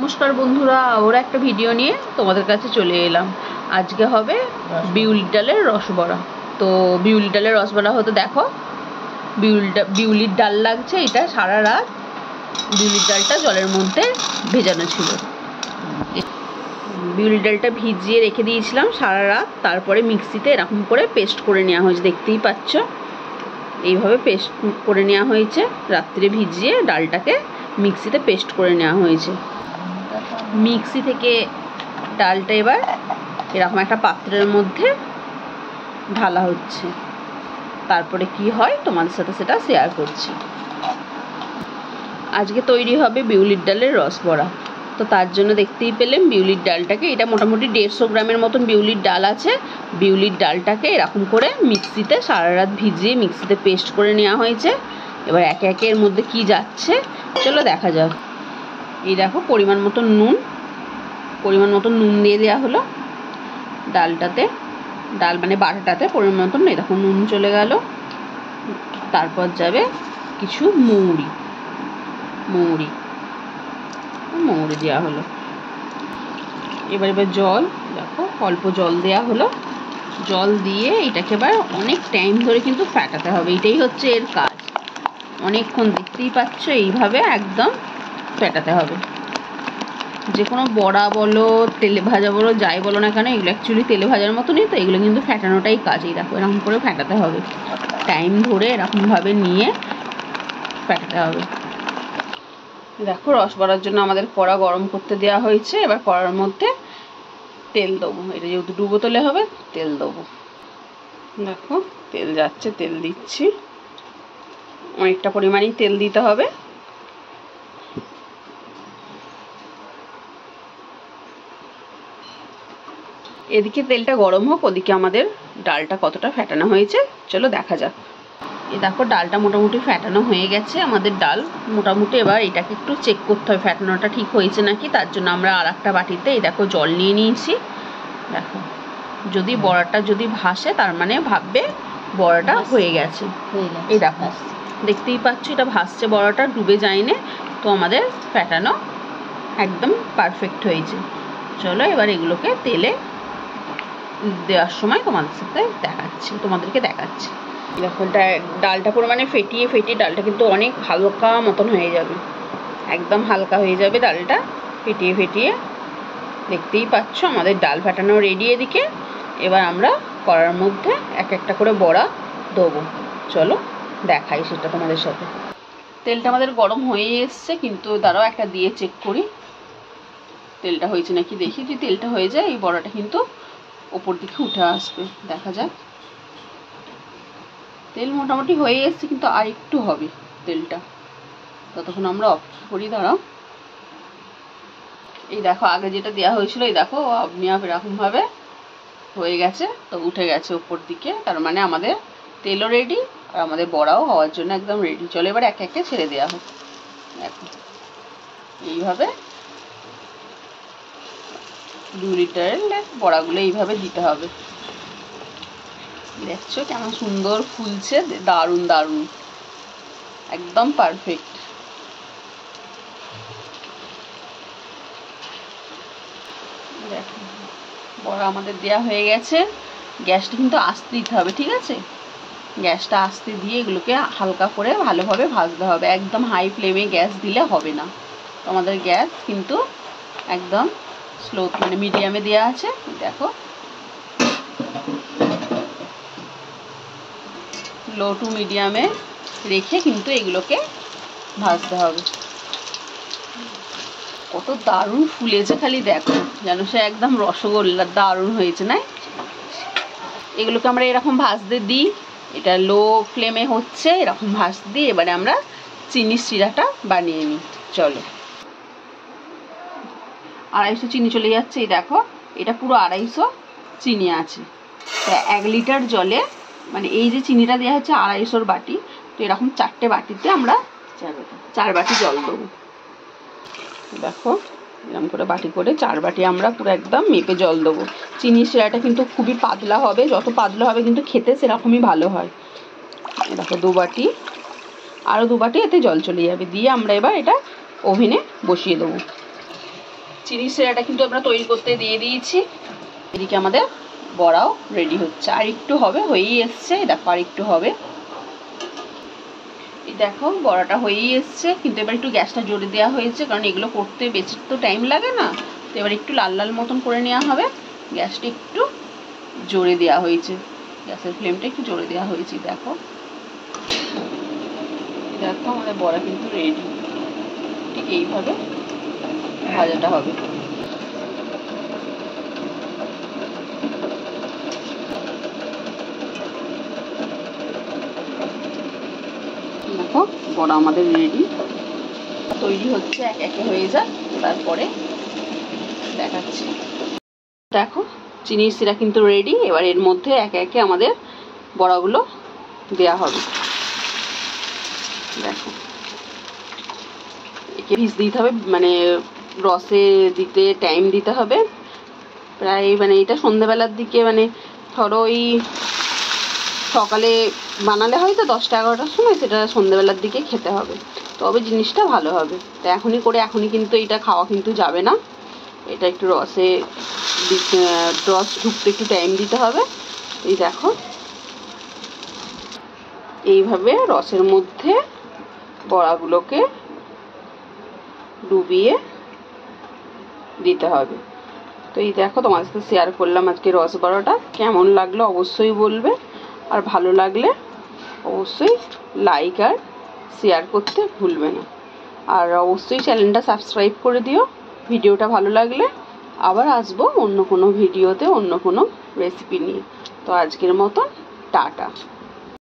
নমস্কার বন্ধুরা, ওরা একটা ভিডিও নিয়ে তোমাদের কাছে চলে এলাম। আজকে হবে বিউলির ডালের রসবড়া। তো বিউলির ডালের রসবড়া হতে দেখো বিউলির ডাল লাগছে। এটা সারা রাত বিউলির ডালটা জলের মধ্যে ভেজানো ছিল। বিউলির ডালটা ভিজিয়ে রেখে দিয়েছিলাম সারা রাত, তারপরে মিক্সিতে এরকম করে পেস্ট করে নেওয়া হয়েছে। দেখতেই পাচ্ছ এইভাবে পেস্ট করে নেওয়া হয়েছে। রাত্রে ভিজিয়ে ডালটাকে মিক্সিতে পেস্ট করে নেওয়া হয়েছে। মিক্সি থেকে ডালটা এবার এরকম একটা পাত্রের মধ্যে ঢালা হচ্ছে। তারপরে কি হয় তোমাদের সাথে সেটা শেয়ার করছি। আজকে তৈরি হবে বিউলির ডালের রসবড়া। তো তার জন্য দেখতেই পেলেন বিউলির ডালটাকে, এটা মোটামুটি 150 গ্রামের মতন বিউলির ডাল আছে। বিউলির ডালটাকে এরকম করে মিক্সিতে সারা রাত ভিজিয়ে মিক্সিতে পেস্ট করে নেওয়া হয়েছে। এবার একে একে এর মধ্যে কি যাচ্ছে চলো দেখা যাক। এই দেখো পরিমাণ মতন নুন দিয়ে দেওয়া হলো ডালটাতে, ডাল মানে বাটাটাতে পরিমাণ মতন এই দেখো নুন চলে গেল। তারপর যাবে কিছু মৌরি দেওয়া হলো। এবার জল, দেখো অল্প জল দেওয়া হলো। জল দিয়ে এটাকে এবার অনেক টাইম ধরে কিন্তু ফেটাতে হবে। এটাই হচ্ছে এর কাজ। অনেকক্ষণ, দেখতেই পাচ্ছ এইভাবে একদম ফেটাতে হবে। যে কোনো বড়া বলো তেলে ভাজা বলো যাই বলো না কেন, এগুলো অ্যাকচুয়ালি তেলে ভাজার মতনই, তো এগুলো কিন্তু ফেটানোটাই কাজ। এই দেখো এরকম করে ফেটাতে হবে, টাইম ধরে এরকমভাবে নিয়ে ফেটাতে হবে। দেখো রসবড়ার জন্য আমাদের কড়া গরম করতে দেওয়া হয়েছে। এবার কড়ার মধ্যে তেল দেবো। এটা যেহেতু দু বোতলে হবে তেল দেবো। দেখো তেল যাচ্ছে, তেল দিচ্ছি। অনেকটা পরিমাণেই তেল দিতে হবে। এদিকে তেলটা গরম হোক, ওদিকে আমাদের ডালটা কতটা ফেটানো হয়েছে চলো দেখা যাক। এই দেখো ডালটা মোটামুটি ফেটানো হয়ে গেছে আমাদের ডাল মোটামুটি। এবার এটাকে একটু চেক করতে হবে ফেটানোটা ঠিক হয়েছে নাকি। তার জন্য আমরা আর একটা বাটিতে এই দেখো জল নিয়ে নিয়েছি। দেখো যদি বড়াটা যদি ভাসে তার মানে ভাববে বড়াটা হয়ে গেছে। এই দেখো দেখতেই পাচ্ছ এটা ভাসছে, বড়াটা ডুবে যায়নি। তো আমাদের ফেটানো একদম পারফেক্ট হয়েছে। চলো এবার এগুলোকে তেলে দেওয়ার সময় তোমাদেরকে দেখাচ্ছি। দেখো ডালটা পরিমাণে ফেটিয়ে ডালটা কিন্তু অনেক হালকা মতন হয়ে যাবে, একদম হালকা হয়ে যাবে ডালটা ফেটিয়ে। দেখতেই পাচ্ছ আমাদের ডাল ফাটানো রেডি। এদিকে এবার আমরা কড়ার মধ্যে এক একটা করে বড়া দেবো। চলো দেখাই সেটা তোমাদের সাথে। তেলটা আমাদের গরম হয়ে এসছে, কিন্তু দাঁড়াও একটা দিয়ে চেক করি তেলটা হয়েছে নাকি। দেখি যদি তেলটা হয়ে যায় এই বড়াটা কিন্তু ওপর দিকে উঠে আসবে। দেখা যাক। তেল মোটামুটি হয়ে এসছে, কিন্তু আর একটু হবে তেলটা। ততক্ষণ আমরা অফ করি, দাঁড়াও। এই দেখো আগে যেটা দেওয়া হয়েছিল এই দেখো আপনি এরকমভাবে হয়ে গেছে, তো উঠে গেছে ওপর দিকে। তার মানে আমাদের তেলও রেডি আর আমাদের বড়াও হওয়ার জন্য একদম রেডি। চলো এবার একে একে ছেড়ে দেওয়া হোক। দেখো এইভাবে বিউলির ডালের বড়াগুলো এইভাবে দিতে হবে। দেখছো কেমন সুন্দর ফুলছে, দারুণ একদম পারফেক্ট। দেখো বড়া আমাদের দেওয়া হয়ে গেছে। গ্যাসটা কিন্তু আস্তে দিতে হবে, ঠিক আছে? গ্যাসটা আস্তে দিয়ে এগুলোকে হালকা করে ভালোভাবে ভাজতে হবে। একদম হাই ফ্লেমে গ্যাস দিলে হবে না। তো আমাদের গ্যাস কিন্তু একদম স্লো মানে মিডিয়ামে দেওয়া আছে। দেখো লো টু মিডিয়ামে রেখে কিন্তু এগুলোকে ভাজতে হবে। কত দারুণ ফুলেছে খালি দেখো, যেন সে একদম রসগোল্লা, দারুণ হয়েছে না? এগুলোকে আমরা এরকম ভাজতে দিই, এটা লো ফ্লেমে হচ্ছে, এরকম ভাজতে দিই। এবারে আমরা চিনির শিরাটা বানিয়ে নিই। চলো 250 চিনি চলে যাচ্ছে। এই দেখো এটা পুরো 250 চিনি আছে। 1 লিটার জলে মানে এই যে চিনিটা দেওয়া হচ্ছে 250 বাটি, তো এরকম 4টে বাটিতে আমরা 4 বাটি জল দেবো। দেখো এরকম করে বাটি করে 4 বাটি আমরা পুরো একদম মেপে জল দেবো। চিনির শিরাটা কিন্তু খুবই পাতলা হবে, যত পাতলা হবে কিন্তু খেতে সেরকমই ভালো হয়। দেখো 2 বাটি, আরও 2 বাটি এতে জল চলে যাবে। দিয়ে আমরা এবার এটা ওভেনে বসিয়ে দেবো। চিনি সিরাটা কিন্তু আমরা তৈরি করতে দিয়ে দিয়েছি। এদিকে আমাদের বড়াও রেডি হচ্ছে, আর একটু হবে, হয়েই এসছে। দেখো আর একটু হবে, এই দেখো বড়াটা হয়েই এসছে। কিন্তু এবার একটু গ্যাসটা জোরে দেওয়া হয়েছে, কারণ এগুলো করতে বেশি তো টাইম লাগে না। তো এবার একটু লাল লাল মতন করে নেওয়া হবে। গ্যাসটা একটু জোরে দেওয়া হয়েছে, গ্যাসের ফ্লেমটা একটু জোরে দেওয়া হয়েছে। দেখো দেখো আমাদের বড়া কিন্তু রেডি। ঠিক এইভাবে ভাজাটা হবে। দেখো বড়া আমাদের রেডি, তৈরি হচ্ছে, এক একে হয়ে যাক, তারপরে দেখাচ্ছি। দেখো চিনির সিরা কিন্তু রেডি। এবার এর মধ্যে একে একে আমাদের বড়াগুলো দেয়া হবে। দেখো একে ভিজ দিতে হবে, মানে রসে দিতে টাইম দিতে হবে প্রায়, মানে এটা সন্ধ্যেবেলার দিকে, মানে ধরো ওই সকালে বানালে হয়তো 10টা-11টার সময়, সেটা সন্ধ্যেবেলার দিকে খেতে হবে, তবে জিনিসটা ভালো হবে। তো এখনই করে এখনই কিন্তু এটা খাওয়া কিন্তু যাবে না, এটা একটু রসে রস ঢুকতে একটু টাইম দিতে হবে। এই দেখো এইভাবে রসের মধ্যে বড়াগুলোকে ডুবিয়ে দিতে হবে। তো এই দেখো তোমাদের সাথে শেয়ার করলাম আজকে রস বড়াটা। কেমন লাগলো অবশ্যই বলবে, আর ভালো লাগলে অবশ্যই লাইক আর শেয়ার করতে ভুলবে না। আর অবশ্যই চ্যানেলটা সাবস্ক্রাইব করে দিও। ভিডিওটা ভালো লাগলে আবার আসবো অন্য কোনো ভিডিওতে, অন্য কোনো রেসিপি নিয়ে। তো আজকের মতন টাটা।